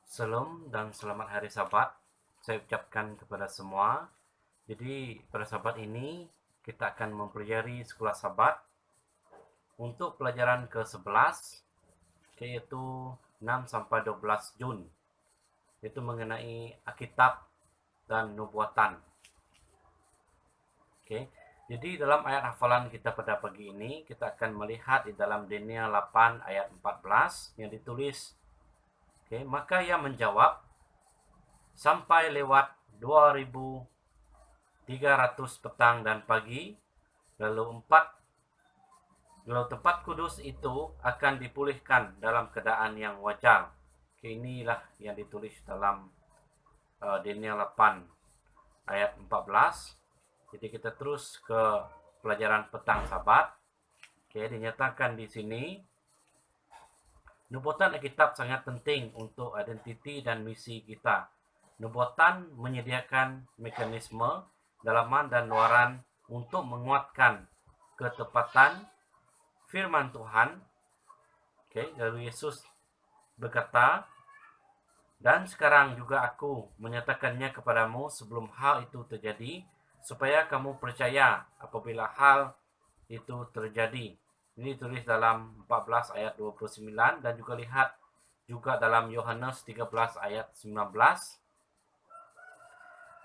Salam dan selamat hari Sabat. Saya ucapkan kepada semua. Jadi pada Sabat ini kita akan mempelajari sekolah Sabat untuk pelajaran ke-11, yaitu 6 sampai 12 Jun. Itu mengenai Alkitab dan Nubuatan. Oke. Jadi dalam ayat hafalan kita pada pagi ini kita akan melihat di dalam Daniel 8 ayat 14 yang ditulis, maka ia menjawab, sampai lewat 2300 petang dan pagi, lalu tempat kudus itu akan dipulihkan dalam keadaan yang wajar. Inilah yang ditulis dalam Daniel 8 ayat 14. Jadi kita terus ke pelajaran petang Sabat. Dinyatakan di sini, nubuatan Alkitab sangat penting untuk identiti dan misi kita. Nubuatan menyediakan mekanisme dalaman dan luaran untuk menguatkan ketepatan firman Tuhan. Lalu Yesus berkata, dan sekarang juga aku menyatakannya kepadamu sebelum hal itu terjadi, supaya kamu percaya apabila hal itu terjadi. Ini ditulis dalam 14 ayat 29 dan juga lihat juga dalam Yohanes 13 ayat 19.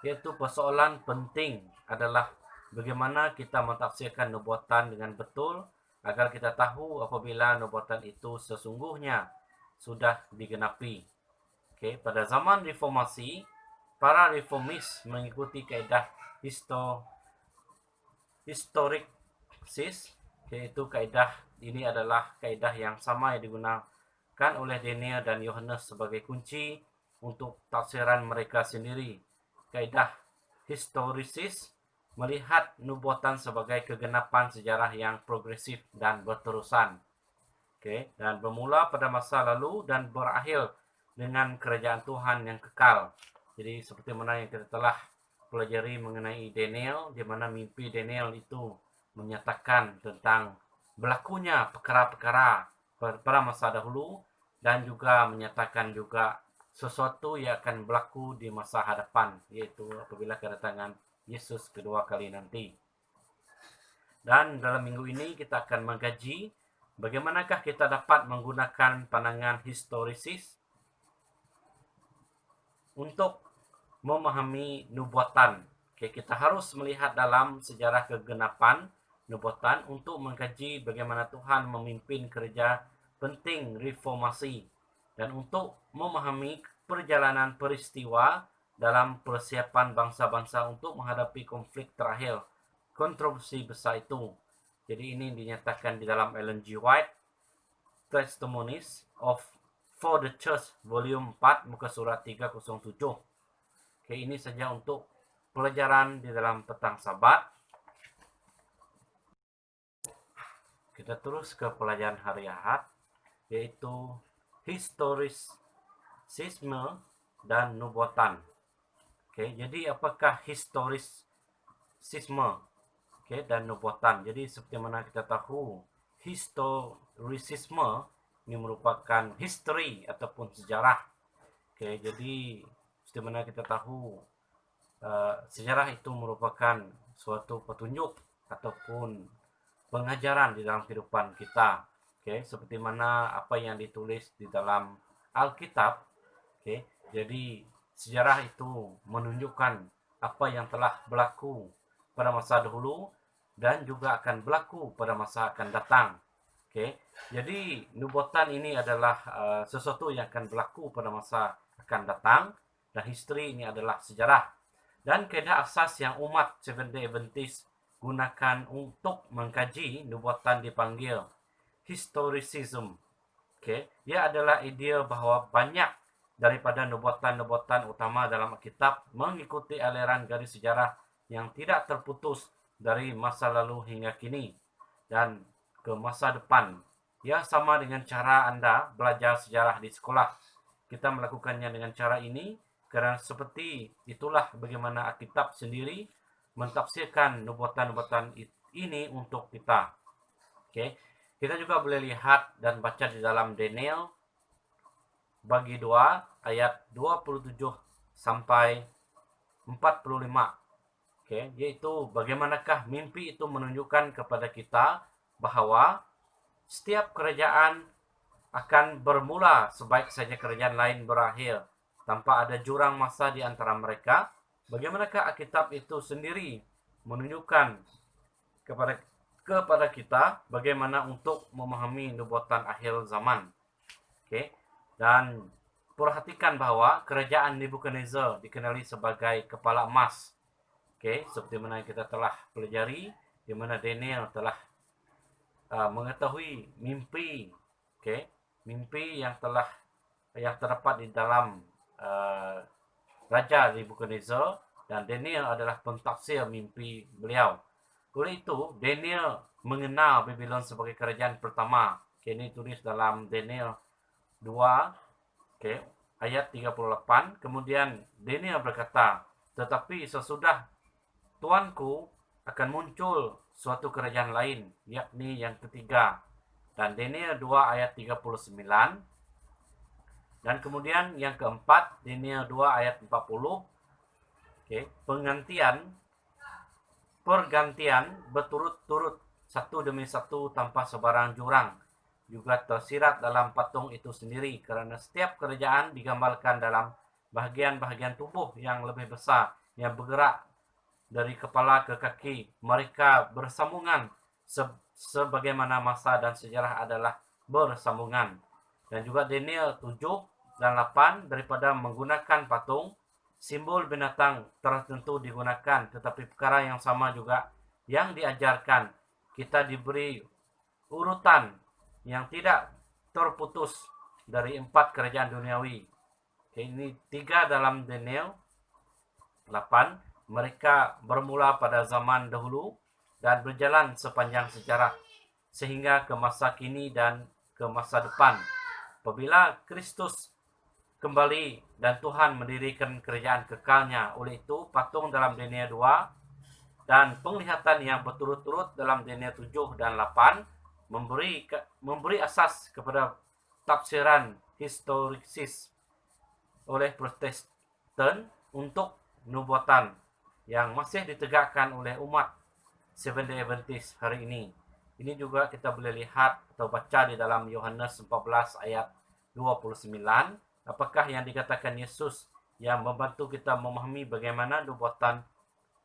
Yaitu persoalan penting adalah bagaimana kita mentafsirkan nubuatan dengan betul agar kita tahu apabila nubuatan itu sesungguhnya sudah digenapi. Pada zaman reformasi, para reformis mengikuti kaidah historiksis, yaitu kaidah ini adalah kaidah yang sama yang digunakan oleh Daniel dan Yohanes sebagai kunci untuk tafsiran mereka sendiri. Kaidah historisis melihat nubuatan sebagai kegenapan sejarah yang progresif dan berterusan. Dan bermula pada masa lalu dan berakhir dengan kerajaan Tuhan yang kekal. Jadi seperti mana yang kita telah pelajari mengenai Daniel, di mana mimpi Daniel itu menyatakan tentang berlakunya perkara-perkara pada masa dahulu dan juga menyatakan juga sesuatu yang akan berlaku di masa hadapan, yaitu apabila kedatangan Yesus kedua kali nanti. Dan dalam minggu ini kita akan mengkaji bagaimanakah kita dapat menggunakan pandangan historisis untuk memahami nubuatan. Kita harus melihat dalam sejarah kegenapan nubuatan untuk mengkaji bagaimana Tuhan memimpin kerja penting reformasi dan untuk memahami perjalanan peristiwa dalam persiapan bangsa-bangsa untuk menghadapi konflik terakhir, kontroversi besar itu. Jadi ini dinyatakan di dalam Ellen G. White, Testimonies for the Church, volume 4, muka surat 307. Ini saja untuk pelajaran di dalam petang Sabat. Kita terus ke pelajaran hari Ahad, yaitu historisisme dan nubuatan. Jadi apakah historisisme dan nubuatan? Jadi seperti mana kita tahu, historisisme ini merupakan history ataupun sejarah. Jadi seperti mana kita tahu, sejarah itu merupakan suatu petunjuk ataupun pengajaran di dalam kehidupan kita. Seperti mana apa yang ditulis di dalam Alkitab. Jadi sejarah itu menunjukkan apa yang telah berlaku pada masa dahulu dan juga akan berlaku pada masa akan datang. Jadi nubuatan ini adalah sesuatu yang akan berlaku pada masa akan datang, dan history ini adalah sejarah. Dan kaidah asas yang umat Seventh-day Adventist gunakan untuk mengkaji nubuatan dipanggil historicism. Ia adalah idea bahawa banyak daripada nubuatan-nubuatan utama dalam Alkitab mengikuti aliran garis sejarah yang tidak terputus dari masa lalu hingga kini dan ke masa depan. Ya, sama dengan cara Anda belajar sejarah di sekolah. Kita melakukannya dengan cara ini karena seperti itulah bagaimana Alkitab sendiri mentafsirkan nubuatan-nubuatan ini untuk kita. Kita juga boleh lihat dan baca di dalam Daniel bagi 2 ayat 27 sampai 45. Yaitu bagaimanakah mimpi itu menunjukkan kepada kita bahwa setiap kerajaan akan bermula sebaik saja kerajaan lain berakhir tanpa ada jurang masa di antara mereka. Bagaimanakah Alkitab itu sendiri menunjukkan kepada kita bagaimana untuk memahami nubuatan akhir zaman. Dan perhatikan bahwa kerajaan Nebukadnezar dikenali sebagai kepala emas. Seperti mana kita telah pelajari, di mana Daniel telah mengetahui mimpi, mimpi yang terdapat di dalam Raja Nebukadnezar, dan Daniel adalah pentafsir mimpi beliau. Oleh itu, Daniel mengenal Babylon sebagai kerajaan pertama. Ini tulis dalam Daniel 2, ayat 38. Kemudian Daniel berkata, tetapi sesudah Tuanku akan muncul suatu kerajaan lain, yakni yang ketiga. Dan Daniel 2 ayat 39. Dan kemudian yang keempat, Daniel 2 ayat 40. Pergantian berturut-turut satu demi satu tanpa sebarang jurang juga tersirat dalam patung itu sendiri, karena setiap kerajaan digambarkan dalam bahagian-bahagian tubuh yang lebih besar yang bergerak dari kepala ke kaki. Mereka bersambungan sebagaimana masa dan sejarah adalah bersambungan. Dan juga Daniel 7 dan 8, daripada menggunakan patung, simbol binatang tertentu digunakan, tetapi perkara yang sama juga yang diajarkan. Kita diberi urutan yang tidak terputus dari 4 kerajaan duniawi. Ini 3 dalam Daniel 8. Mereka bermula pada zaman dahulu dan berjalan sepanjang sejarah sehingga ke masa kini dan ke masa depan. Apabila Kristus kembali dan Tuhan mendirikan kerajaan kekalnya. Oleh itu, patung dalam Daniel 2 dan penglihatan yang berturut-turut dalam Daniel 7 dan 8 memberi asas kepada tafsiran historisis oleh Protestan untuk nubuatan yang masih ditegakkan oleh umat Seventh-day Adventist hari ini. Ini juga kita boleh lihat atau baca di dalam Yohanes 14 ayat 29. Apakah yang dikatakan Yesus yang membantu kita memahami bagaimana nubuatan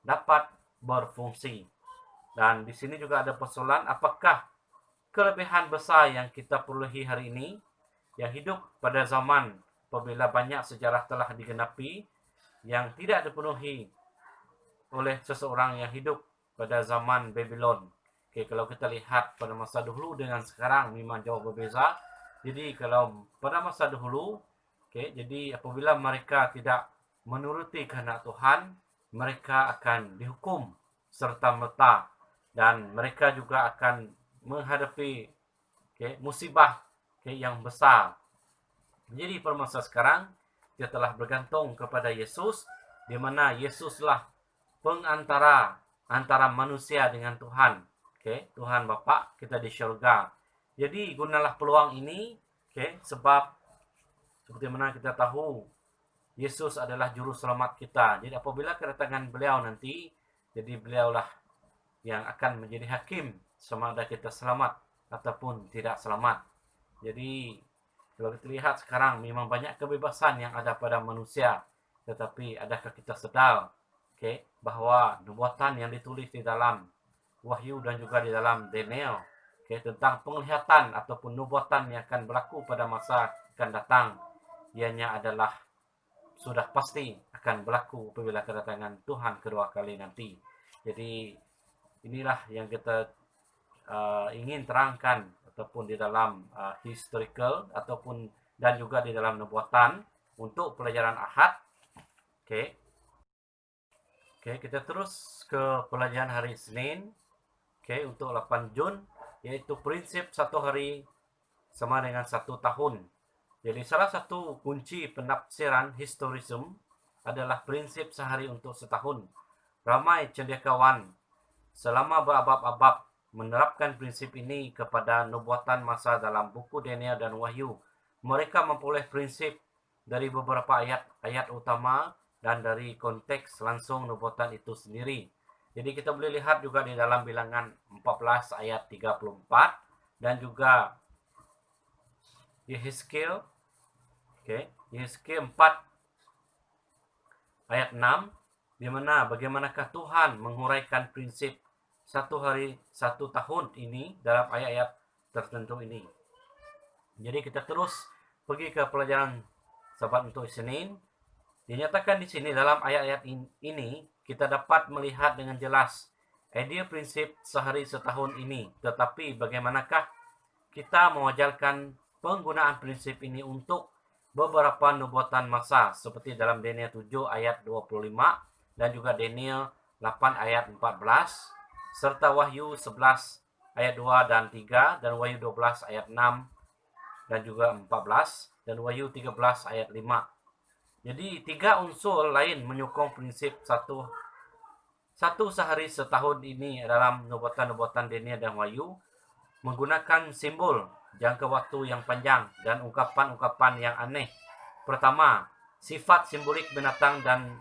dapat berfungsi. Dan di sini juga ada persoalan, apakah kelebihan besar yang kita perolehi hari ini yang hidup pada zaman apabila banyak sejarah telah digenapi yang tidak dipenuhi oleh seseorang yang hidup pada zaman Babylon. Kalau kita lihat pada masa dahulu dengan sekarang memang jauh berbeza. Jadi kalau pada masa dahulu, jadi apabila mereka tidak menuruti kehendak Tuhan, mereka akan dihukum serta-merta dan mereka juga akan menghadapi musibah yang besar. Jadi pada masa sekarang kita telah bergantung kepada Yesus, di mana Yesuslah pengantara antara manusia dengan Tuhan. Tuhan Bapa kita di syurga. Jadi gunalah peluang ini, sebab seperti mana kita tahu Yesus adalah juru selamat kita. Jadi apabila kedatangan beliau nanti, jadi beliaulah yang akan menjadi hakim sama ada kita selamat ataupun tidak selamat. Jadi kalau kita lihat sekarang memang banyak kebebasan yang ada pada manusia, tetapi adakah kita sedar bahwa nubuatan yang ditulis di dalam Wahyu dan juga di dalam Daniel tentang penglihatan ataupun nubuatan yang akan berlaku pada masa akan datang, ianya adalah sudah pasti akan berlaku apabila kedatangan Tuhan kedua kali nanti. Jadi inilah yang kita ingin terangkan ataupun di dalam historical ataupun dan juga di dalam nubuatan untuk pelajaran Ahad. Kita terus ke pelajaran hari Senin. Untuk 8 Jun, yaitu prinsip satu hari sama dengan 1 tahun. Jadi salah satu kunci penafsiran historisme adalah prinsip sehari untuk setahun. Ramai cendekiawan selama berabad-abad menerapkan prinsip ini kepada nubuatan masa dalam buku Daniel dan Wahyu. Mereka memperoleh prinsip dari beberapa ayat-ayat utama dan dari konteks langsung nubuatan itu sendiri. Jadi kita boleh lihat juga di dalam Bilangan 14 ayat 34 dan juga Yehezkiel, Yehezkiel 4 ayat 6, di mana bagaimanakah Tuhan menguraikan prinsip satu hari satu tahun ini dalam ayat-ayat tertentu ini. Jadi kita terus pergi ke pelajaran Sabat untuk Senin. Dinyatakan di sini dalam ayat-ayat ini kita dapat melihat dengan jelas ide prinsip sehari setahun ini. Tetapi bagaimanakah kita mewajarkan penggunaan prinsip ini untuk beberapa nubuatan masa seperti dalam Daniel 7 ayat 25 dan juga Daniel 8 ayat 14 serta Wahyu 11 ayat 2 dan 3 dan Wahyu 12 ayat 6 dan juga 14 dan Wahyu 13 ayat 5. Jadi tiga unsur lain menyokong prinsip satu sehari setahun ini dalam nubuatan-nubuatan Daniel dan Wahyu menggunakan simbol jangka waktu yang panjang dan ungkapan-ungkapan yang aneh. Pertama, sifat simbolik binatang dan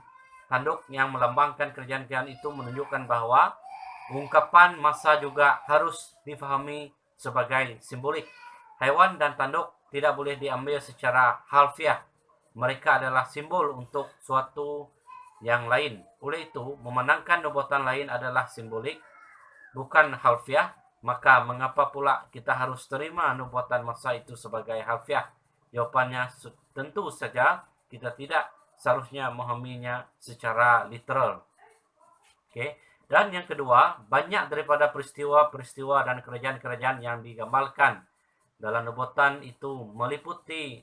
tanduk yang melambangkan kerajaan-kerajaan itu menunjukkan bahwa ungkapan masa juga harus difahami sebagai simbolik. Hewan dan tanduk tidak boleh diambil secara harfiah. Mereka adalah simbol untuk suatu yang lain. Oleh itu, memenangkan nubuatan lain adalah simbolik, bukan harfiah. Maka mengapa pula kita harus terima nubuatan masa itu sebagai harfiah? Jawapannya tentu saja kita tidak seharusnya memahaminya secara literal. Dan yang kedua, banyak daripada peristiwa-peristiwa dan kerajaan-kerajaan yang digambarkan dalam nubuatan itu meliputi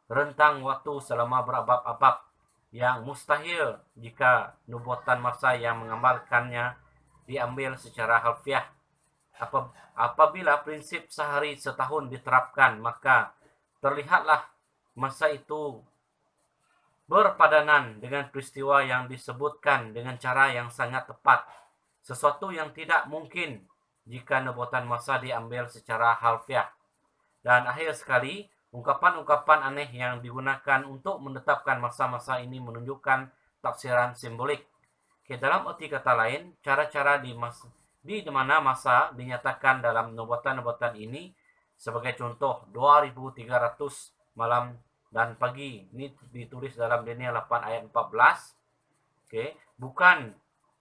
rentang waktu selama berabad-abad yang mustahil jika nubuatan masa yang menggambarkannya diambil secara harfiah. Apabila prinsip sehari setahun diterapkan, maka terlihatlah masa itu berpadanan dengan peristiwa yang disebutkan dengan cara yang sangat tepat. Sesuatu yang tidak mungkin jika nubuatan masa diambil secara harfiah. Dan akhir sekali, ungkapan-ungkapan aneh yang digunakan untuk menetapkan masa-masa ini menunjukkan tafsiran simbolik. Dalam arti kata lain, cara-cara di mana masa dinyatakan dalam nubuatan-nubuatan ini sebagai contoh 2300 malam dan pagi ini ditulis dalam Daniel 8 ayat 14. Bukan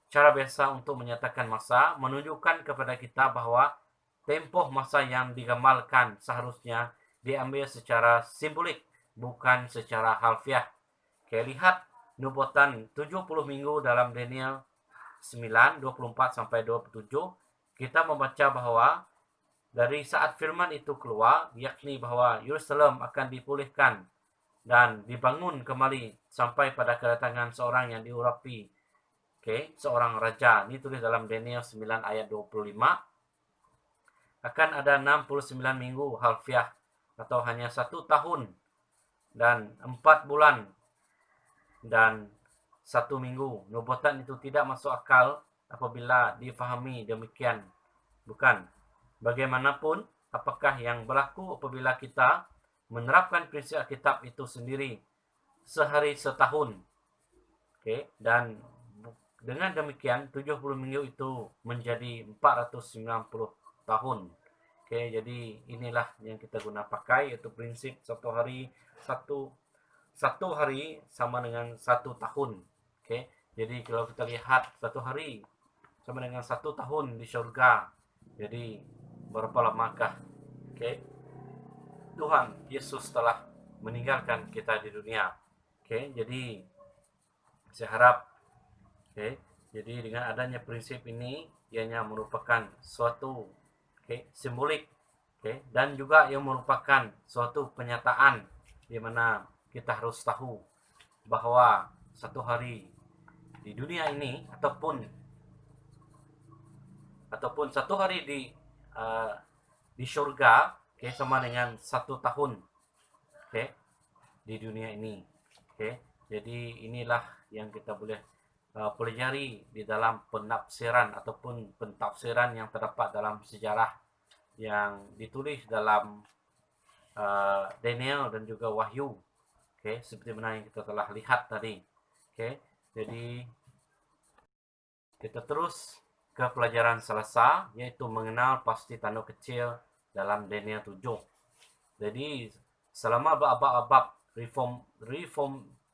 cara biasa untuk menyatakan masa, menunjukkan kepada kita bahwa tempoh masa yang digambarkan seharusnya diambil secara simbolik, bukan secara harfiah. Lihat nubuatan 70 minggu dalam Daniel 9, 24 sampai 27, kita membaca bahwa dari saat firman itu keluar, yakni bahwa Yerusalem akan dipulihkan dan dibangun kembali sampai pada kedatangan seorang yang diurapi, seorang raja. Ini tulis dalam Daniel 9 ayat 25. Akan ada 69 minggu harfiah atau hanya 1 tahun dan 4 bulan dan 1 minggu. Nubuatan itu tidak masuk akal apabila difahami demikian. Bukan. Bagaimanapun, apakah yang berlaku apabila kita menerapkan prinsip Alkitab itu sendiri sehari setahun. Dan dengan demikian 70 minggu itu menjadi 490 tahun. Jadi inilah yang kita guna pakai, yaitu prinsip satu hari sama dengan 1 tahun. Jadi kalau kita lihat 1 hari sama dengan 1 tahun di surga. Jadi berapa lamakah Tuhan Yesus telah meninggalkan kita di dunia. Jadi saya harap jadi dengan adanya prinsip ini ianya merupakan suatu simbolik, dan juga yang merupakan suatu penyataan di mana kita harus tahu bahwa 1 hari di dunia ini ataupun 1 hari di surga sama dengan 1 tahun di dunia ini. Jadi inilah yang kita boleh pelajari di dalam penafsiran ataupun pentafsiran yang terdapat dalam sejarah yang ditulis dalam Daniel dan juga Wahyu. Oke, seperti mana yang kita telah lihat tadi. Oke, jadi kita terus ke pelajaran selasa, yaitu mengenal pasti tanduk kecil dalam Daniel 7. Jadi selama abad-abad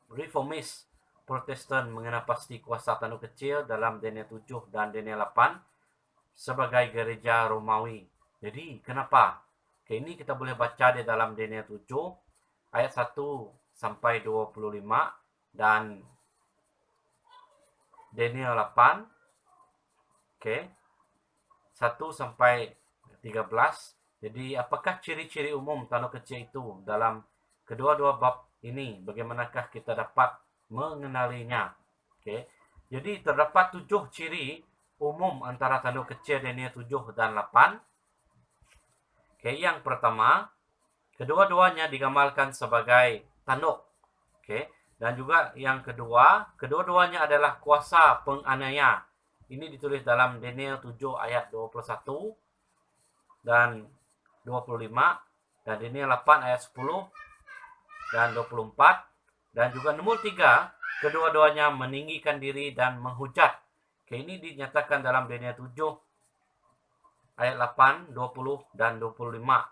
reformis Protestan mengenal pasti kuasa tanduk kecil dalam Daniel 7 dan Daniel 8 sebagai gereja Romawi. Jadi kenapa? Oke, ini kita boleh baca di dalam Daniel 7 ayat 1 sampai 25 dan Daniel 8 Oke. 1 sampai 13. Jadi apakah ciri-ciri umum tanduk kecil itu dalam kedua-dua bab ini? Bagaimanakah kita dapat mengenalinya? Oke. Jadi terdapat 7 ciri umum antara tanduk kecil Daniel 7 dan 8. Oke, yang pertama, kedua-duanya digambarkan sebagai tanduk. Oke. Dan juga yang kedua, kedua-duanya adalah kuasa penganiaya. Ini ditulis dalam Daniel 7 ayat 21 dan 25 dan Daniel 8 ayat 10 dan 24 dan juga nomor 3, kedua-duanya meninggikan diri dan menghujat. Oke, ini dinyatakan dalam Daniel 7 ayat 8, 20 dan 25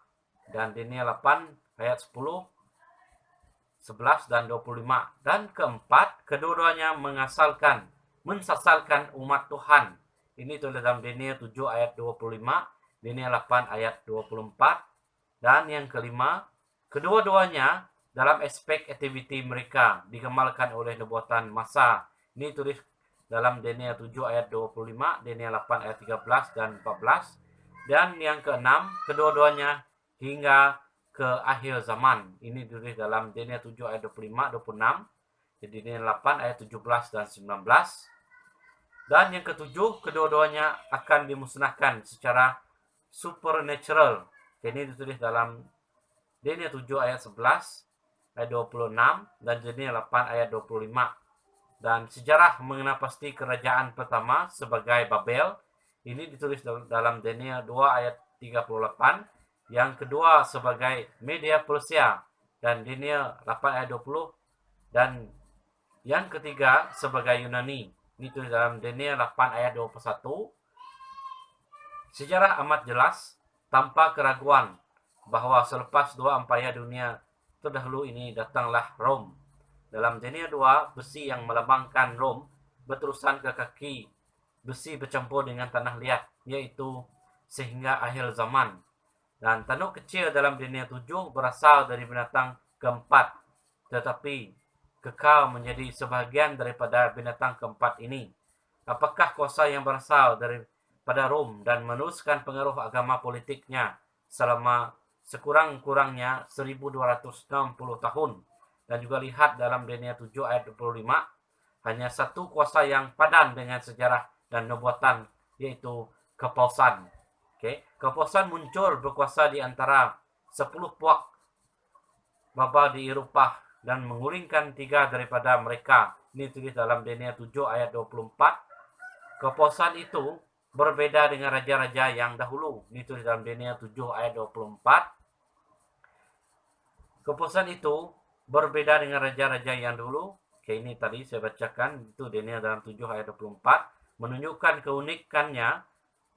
dan Daniel 8 ayat 10, 11 dan 25. Dan keempat, kedua-duanya mensasalkan umat Tuhan. Ini tulis dalam Daniel 7 ayat 25, Daniel 8 ayat 24. Dan yang kelima, kedua-duanya dalam aspek aktiviti mereka digambarkan oleh nubuatan masa. Ini tulis dalam Daniel 7 ayat 25, Daniel 8 ayat 13 dan 14. Dan yang keenam, kedua-duanya hingga ke akhir zaman. Ini ditulis dalam Daniel 7 ayat 25, 26. Jadi Daniel 8 ayat 17 dan 19. Dan yang ketujuh, kedua-duanya akan dimusnahkan secara supernatural. Ini ditulis dalam Daniel 7 ayat 11, ayat 26, dan Daniel 8 ayat 25. Dan sejarah mengenai pasti kerajaan pertama sebagai Babel. Ini ditulis dalam Daniel 2 ayat 38. Yang kedua sebagai Media Persia dan Daniel 8 ayat 20. Dan yang ketiga sebagai Yunani. Ini tulis dalam Daniel 8 ayat 21. Sejarah amat jelas tanpa keraguan bahwa selepas dua empayar dunia terdahulu ini datanglah Rom. Dalam Daniel 2, besi yang melambangkan Rom berterusan ke kaki besi bercampur dengan tanah liat, yaitu sehingga akhir zaman. Dan tanduk kecil dalam Daniel 7 berasal dari binatang keempat, tetapi kekal menjadi sebahagian daripada binatang keempat ini. Apakah kuasa yang berasal daripada Rom dan meneruskan pengaruh agama politiknya selama sekurang-kurangnya 1260 tahun. Dan juga lihat dalam Daniel 7 ayat 25, hanya satu kuasa yang padan dengan sejarah dan nubuatan, yaitu kepausan. Okay. Kepausan muncul berkuasa di antara 10 puak baba di Eropah dan mengulingkan 3 daripada mereka. Ini tulis dalam Daniel 7 ayat 24. Kepausan itu berbeda dengan raja-raja yang dahulu. Ini tulis dalam Daniel 7 ayat 24. Kepausan itu berbeda dengan raja-raja yang dahulu. Oke, ini tadi saya bacakan. Itu Daniel dalam 7 ayat 24. Menunjukkan keunikannya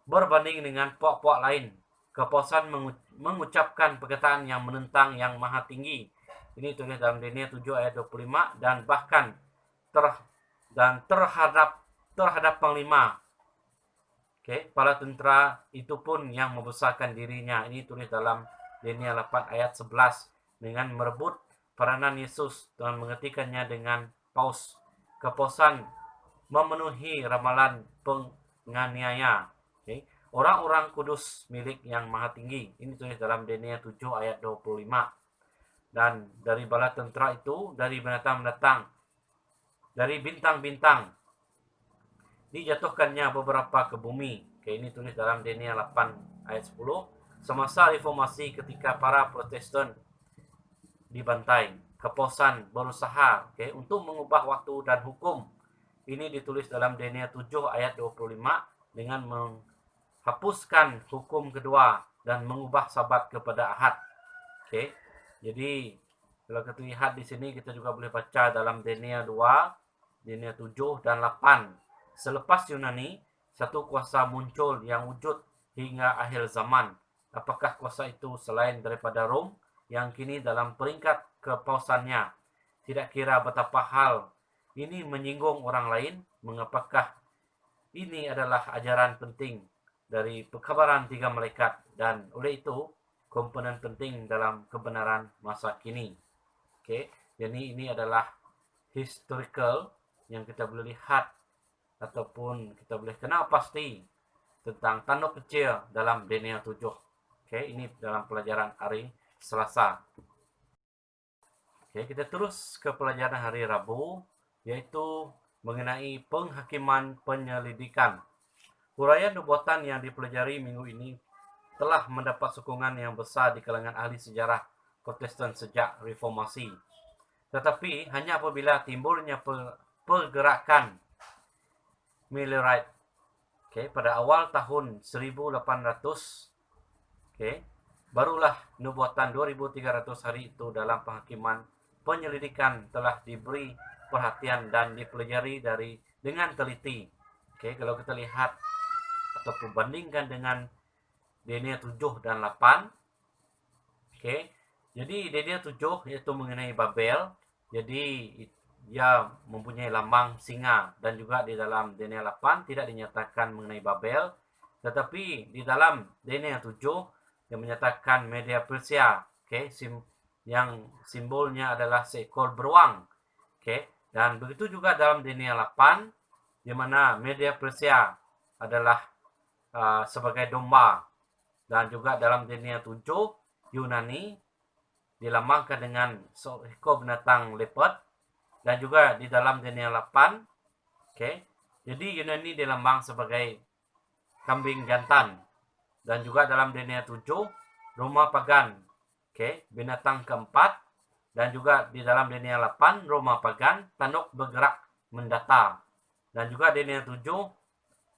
berbanding dengan puak-puak lain. Kepausan mengucapkan perkataan yang menentang yang maha tinggi. Ini tulis dalam Daniel 7 ayat 25 dan bahkan terhadap panglima. Oke, para tentera itu pun yang membesarkan dirinya. Ini tulis dalam Daniel 8 ayat 11 dengan merebut peranan Yesus dan mengetikkannya dengan paus. Kepausan memenuhi ramalan penganiaya. Oke. Orang-orang kudus milik yang maha tinggi. Ini tulis dalam Daniel 7 ayat 25. Dan dari bala tentera itu, dari binatang-binatang, dari bintang-bintang, dijatuhkannya beberapa ke bumi. Oke, ini tulis dalam Daniel 8 ayat 10. Semasa reformasi ketika para Protestan dibantai, kepausan berusaha untuk mengubah waktu dan hukum. Ini ditulis dalam Daniel 7 ayat 25 dengan menghapuskan hukum kedua dan mengubah sabat kepada Ahad. Oke. Jadi Kalau kita lihat di sini, kita juga boleh baca dalam Daniel 2, Daniel 7 dan 8. Selepas Yunani, satu kuasa muncul yang wujud hingga akhir zaman. Apakah kuasa itu selain daripada Rom yang kini dalam peringkat kepausannya? Tidak kira betapa hal ini menyinggung orang lain, mengapakah ini adalah ajaran penting dari pekabaran tiga malaikat dan oleh itu komponen penting dalam kebenaran masa kini. Okey, jadi ini adalah historical yang kita boleh lihat ataupun kita boleh kenal pasti tentang tanduk kecil dalam Daniel 7. Okey, ini dalam pelajaran hari Selasa. Okey, kita terus ke pelajaran hari Rabu, yaitu mengenai penghakiman penyelidikan. Huraian nubuatan yang dipelajari minggu ini telah mendapat sokongan yang besar di kalangan ahli sejarah Protestan sejak Reformasi. Tetapi hanya apabila timbulnya pergerakan Millerite, pada awal tahun 1800, barulah nubuatan 2300 hari itu dalam penghakiman penyelidikan telah diberi perhatian dan dipelajari dengan teliti. Kalau kita lihat ataupun bandingkan dengan Daniel 7 dan 8. Jadi Daniel 7 yaitu mengenai Babel. Jadi ia mempunyai lambang singa, dan juga di dalam Daniel 8 tidak dinyatakan mengenai Babel, tetapi di dalam Daniel 7 yang menyatakan media Persia, yang simbolnya adalah seekor beruang. Dan begitu juga dalam Daniel 8 di mana media Persia adalah sebagai domba, dan juga dalam Daniel 7 Yunani dilambangkan dengan seekor binatang leopard, dan juga di dalam Daniel 8, jadi Yunani dilambang sebagai kambing jantan, dan juga dalam Daniel 7 Roma pagan, binatang keempat, dan juga di dalam Daniel 8 Roma pagan tanduk bergerak mendata, dan juga Daniel 7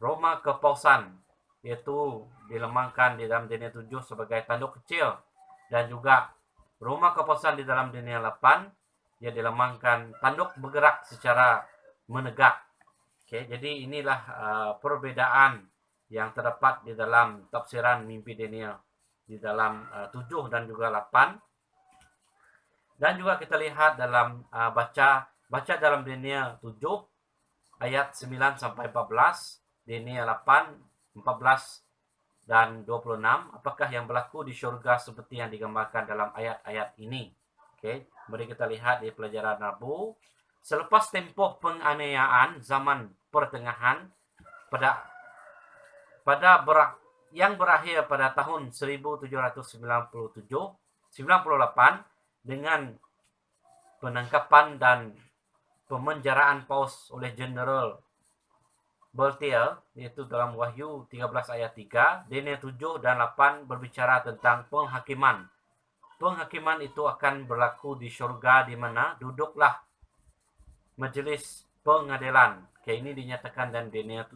Roma kepausan, yaitu dilambangkan di dalam Daniel 7 sebagai tanduk kecil, dan juga Roma kepausan di dalam Daniel 8 ia dilambangkan tanduk bergerak secara menegak. Jadi inilah perbedaan yang terdapat di dalam tafsiran mimpi Daniel di dalam 7 dan juga 8. Dan juga kita lihat dalam baca dalam Daniel 7 ayat 9 sampai 14, Daniel 8 14 dan 26, apakah yang berlaku di syurga seperti yang digambarkan dalam ayat-ayat ini. Mari kita lihat di pelajaran Rabu. Selepas tempoh penganiayaan zaman pertengahan yang berakhir pada tahun 1798 dengan penangkapan dan pemenjaraan Paus oleh Jenderal Berthier, yaitu dalam Wahyu 13 ayat 3, Daniel 7 dan 8 berbicara tentang penghakiman. Penghakiman itu akan berlaku di syurga, di mana duduklah majelis pengadilan. Ini dinyatakan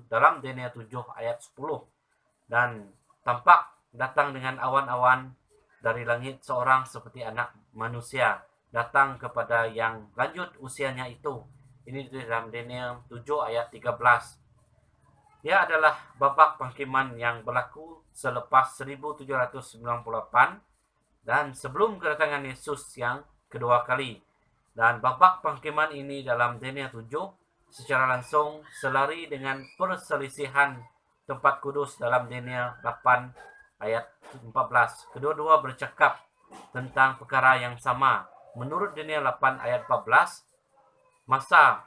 dalam Daniel 7 ayat 10. Dan tampak datang dengan awan-awan dari langit seorang seperti anak manusia, datang kepada yang lanjut usianya itu. Ini dalam Daniel 7 ayat 13. Ia adalah babak penghakiman yang berlaku selepas 1798 dan sebelum kedatangan Yesus yang kedua kali. Dan babak penghakiman ini dalam Daniel 7 secara langsung selari dengan perselisihan tempat kudus dalam Daniel 8 ayat 14. Kedua-dua bercakap tentang perkara yang sama. Menurut Daniel 8 ayat 14, masa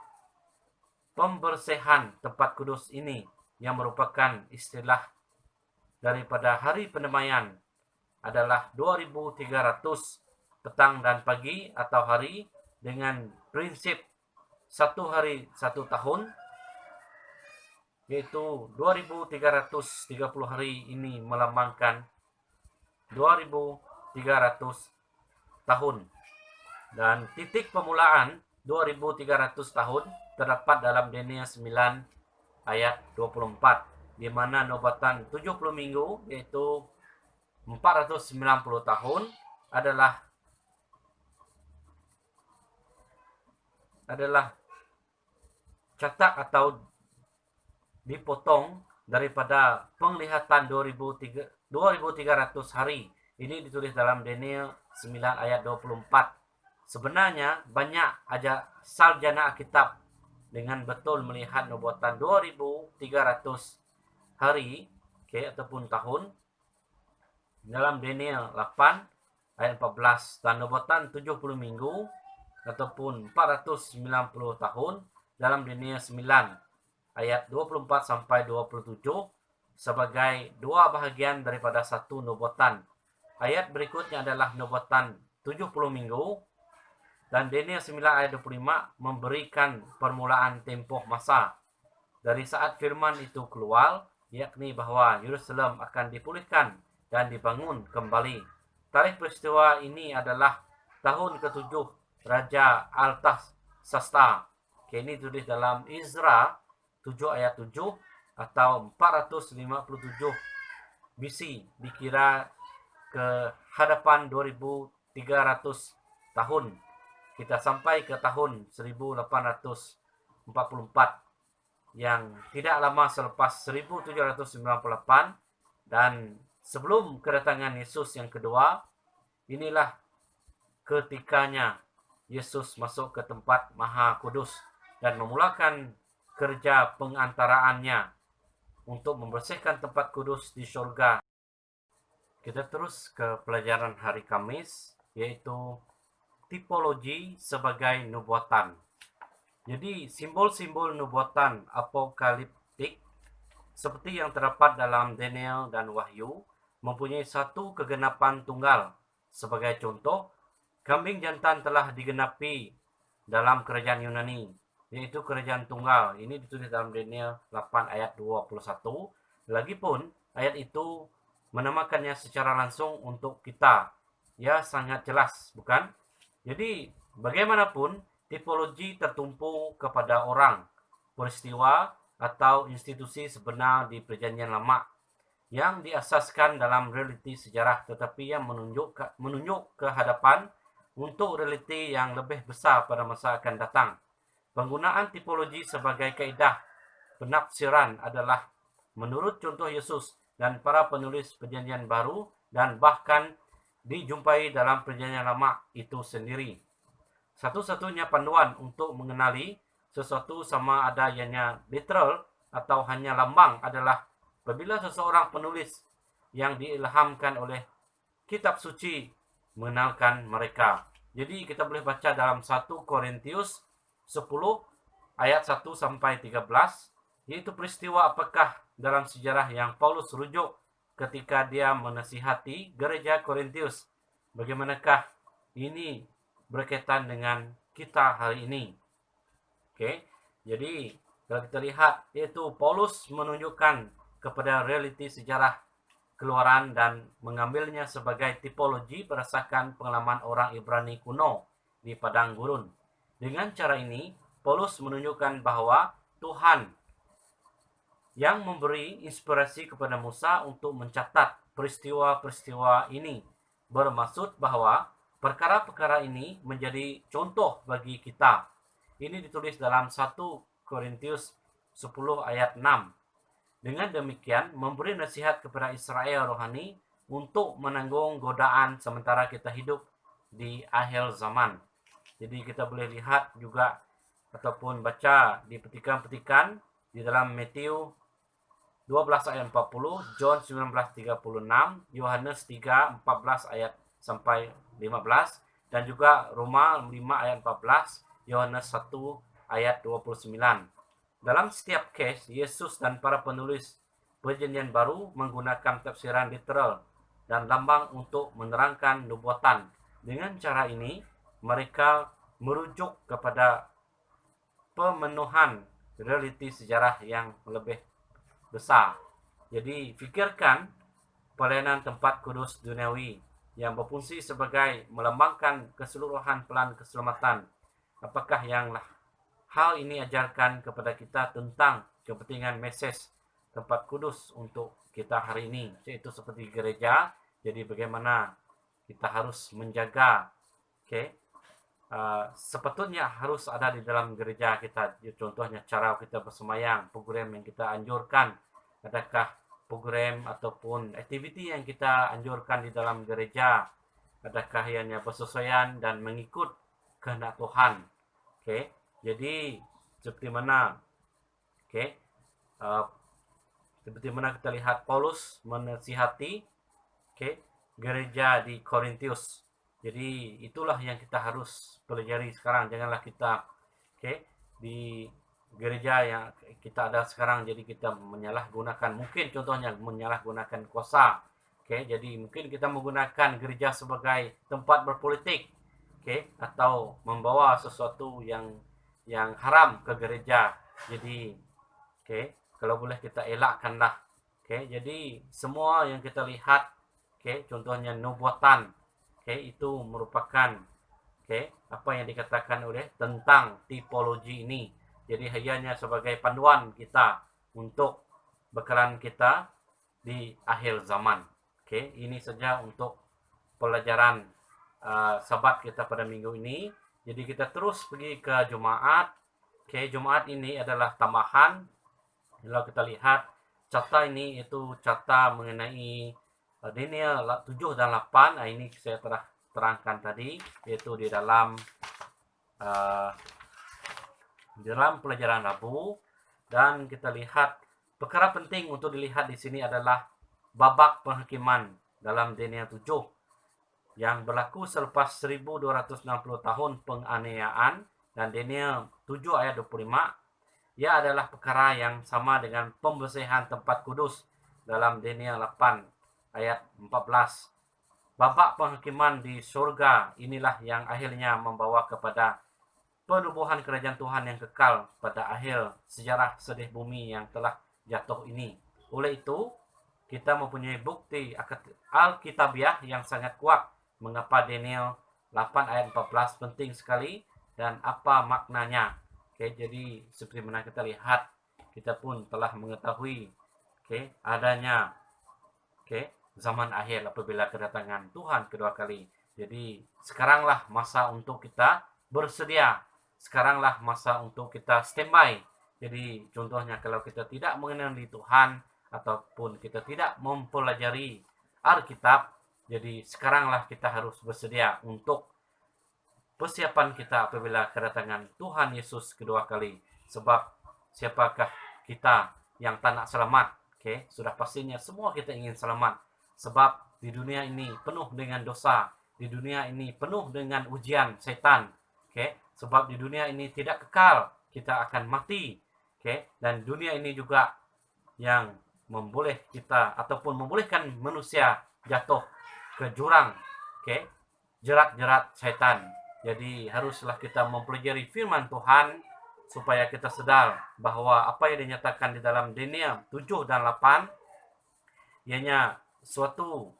pembersihan tempat kudus ini yang merupakan istilah daripada hari pendamaian adalah 2300 petang dan pagi atau hari, dengan prinsip satu hari satu tahun, yaitu 2330 hari ini melambangkan 2300 tahun. Dan titik permulaan 2300 tahun terdapat dalam Daniel 9 ayat 24, di mana nubuatan 70 minggu yaitu 490 tahun adalah adalah catak atau dipotong daripada penglihatan 2300 hari. Ini ditulis dalam Daniel 9 ayat 24. Sebenarnya banyak aja sarjana Alkitab dengan betul melihat nubuatan 2300 hari, ataupun tahun dalam Daniel 8 ayat 14, dan nubuatan 70 minggu ataupun 490 tahun dalam Daniel 9 ayat 24 sampai 27 sebagai dua bahagian daripada satu nubuatan. Ayat berikutnya adalah nubuatan 70 minggu, dan Daniel 9 ayat 25 memberikan permulaan tempoh masa dari saat firman itu keluar, yakni bahwa Yerusalem akan dipulihkan dan dibangun kembali. Tarikh peristiwa ini adalah tahun ke-7 Raja Artasasta. Ini tulis dalam Izra 7 ayat 7 atau 457 BC, dikira ke hadapan 2300 tahun. Kita sampai ke tahun 1844 yang tidak lama selepas 1798 dan sebelum kedatangan Yesus yang kedua. Inilah ketikanya Yesus masuk ke tempat Maha Kudus dan memulakan kerja pengantaraannya untuk membersihkan tempat kudus di surga. Kita terus ke pelajaran hari Kamis, yaitu tipologi sebagai nubuatan. Jadi simbol-simbol nubuatan apokaliptik seperti yang terdapat dalam Daniel dan Wahyu mempunyai satu kegenapan tunggal. Sebagai contoh, kambing jantan telah digenapi dalam kerajaan Yunani, yaitu kerajaan tunggal. Ini ditulis dalam Daniel 8 ayat 21. Lagipun ayat itu menamakannya secara langsung untuk kita. Ya, sangat jelas, bukan? Jadi, bagaimanapun, tipologi tertumpu kepada orang, peristiwa, atau institusi sebenar di Perjanjian Lama yang diasaskan dalam realiti sejarah, tetapi yang menunjuk ke hadapan untuk realiti yang lebih besar pada masa akan datang. Penggunaan tipologi sebagai kaedah penafsiran adalah menurut contoh Yesus dan para penulis Perjanjian Baru, dan bahkan dijumpai dalam Perjanjian Lama itu sendiri. Satu-satunya panduan untuk mengenali sesuatu sama ada ianya literal atau hanya lambang adalah apabila seseorang penulis yang diilhamkan oleh kitab suci mengenalkan mereka. Jadi kita boleh baca dalam 1 Korintius 10 ayat 1 sampai 13, yaitu peristiwa apakah dalam sejarah yang Paulus rujuk ketika dia menasihati gereja Korintius. Bagaimanakah ini berkaitan dengan kita hari ini? Jadi kalau kita lihat, yaitu Paulus menunjukkan kepada realiti sejarah keluaran dan mengambilnya sebagai tipologi berdasarkan pengalaman orang Ibrani kuno di padang gurun. Dengan cara ini, Paulus menunjukkan bahwa Tuhan yang memberi inspirasi kepada Musa untuk mencatat peristiwa-peristiwa ini, bermaksud bahwa perkara-perkara ini menjadi contoh bagi kita. Ini ditulis dalam 1 Korintius 10 ayat 6. Dengan demikian, memberi nasihat kepada Israel rohani untuk menanggung godaan sementara kita hidup di akhir zaman. Jadi kita boleh lihat juga ataupun baca di petikan-petikan di dalam Matius 12 ayat 40, John 19:36, Yohanes 3:14 ayat sampai 15, dan juga Roma 5 ayat 14, Yohanes 1 ayat 29. Dalam setiap case, Yesus dan para penulis Perjanjian Baru menggunakan tafsiran literal dan lambang untuk menerangkan nubuatan. Dengan cara ini, mereka merujuk kepada pemenuhan realiti sejarah yang lebih besar. Jadi, fikirkan pelayanan tempat kudus duniawi yang berfungsi sebagai melambangkan keseluruhan pelan keselamatan. Apakah yang hal ini ajarkan kepada kita tentang kepentingan mesej tempat kudus untuk kita hari ini, yaitu seperti gereja. Jadi bagaimana kita harus menjaga sepatutnya harus ada di dalam gereja kita. Contohnya cara kita bersemayang, program yang kita anjurkan, adakah program ataupun aktiviti yang kita anjurkan di dalam gereja, adakah ianya bersesuaian dan mengikut kehendak Tuhan. Oke, jadi seperti mana, seperti mana kita lihat Paulus menasihati gereja di Korintus. Jadi itulah yang kita harus pelajari sekarang. Janganlah kita di gereja yang kita ada sekarang jadi kita menyalahgunakan, mungkin contohnya menyalahgunakan kuasa. Jadi mungkin kita menggunakan gereja sebagai tempat berpolitik, atau membawa sesuatu yang haram ke gereja. Jadi kalau boleh kita elakkanlah. Jadi semua yang kita lihat, contohnya nubuatan, itu merupakan apa yang dikatakan oleh tentang tipologi ini. Jadi hanya sebagai panduan kita untuk bekalan kita di akhir zaman. Ini saja untuk pelajaran Sabat kita pada minggu ini. Jadi kita terus pergi ke Jumaat. Jumaat ini adalah tambahan. Kalau kita lihat cerita ini, itu cerita mengenai Daniel 7 dan 8. Ini saya telah terangkan tadi, yaitu di dalam pelajaran Rabu. Dan kita lihat perkara penting untuk dilihat di sini adalah babak penghakiman dalam Daniel 7 yang berlaku selepas 1260 tahun penganiayaan. Dan Daniel 7 ayat 25, ia adalah perkara yang sama dengan pembersihan tempat kudus dalam Daniel 8 ayat 14. Babak penghakiman di surga inilah yang akhirnya membawa kepada penubuhan kerajaan Tuhan yang kekal pada akhir sejarah sedih bumi yang telah jatuh ini. Oleh itu, kita mempunyai bukti Alkitabiah yang sangat kuat mengapa Daniel 8 ayat 14 penting sekali dan apa maknanya. Jadi seperti mana kita lihat, kita pun telah mengetahui adanya zaman akhir apabila kedatangan Tuhan kedua kali. Jadi sekaranglah masa untuk kita bersedia. Sekaranglah masa untuk kita standby. Jadi contohnya kalau kita tidak mengenali Tuhan ataupun kita tidak mempelajari Alkitab, jadi sekaranglah kita harus bersedia untuk persiapan kita apabila kedatangan Tuhan Yesus kedua kali. Sebab siapakah kita yang tak nak selamat? Sudah pastinya semua kita ingin selamat. Sebab di dunia ini penuh dengan dosa. Di dunia ini penuh dengan ujian setan. Sebab di dunia ini tidak kekal. Kita akan mati. Dan dunia ini juga yang memboleh kita ataupun membolehkan manusia jatuh ke jurang. Jerat-jerat setan. Jadi haruslah kita mempelajari firman Tuhan supaya kita sadar bahwa apa yang dinyatakan di dalam Daniel 7 dan 8 ianya suatu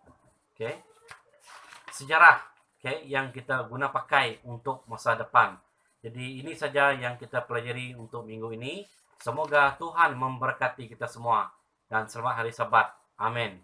sejarah yang kita guna pakai untuk masa depan. Jadi ini saja yang kita pelajari untuk minggu ini. Semoga Tuhan memberkati kita semua dan selamat hari Sabat. Amin.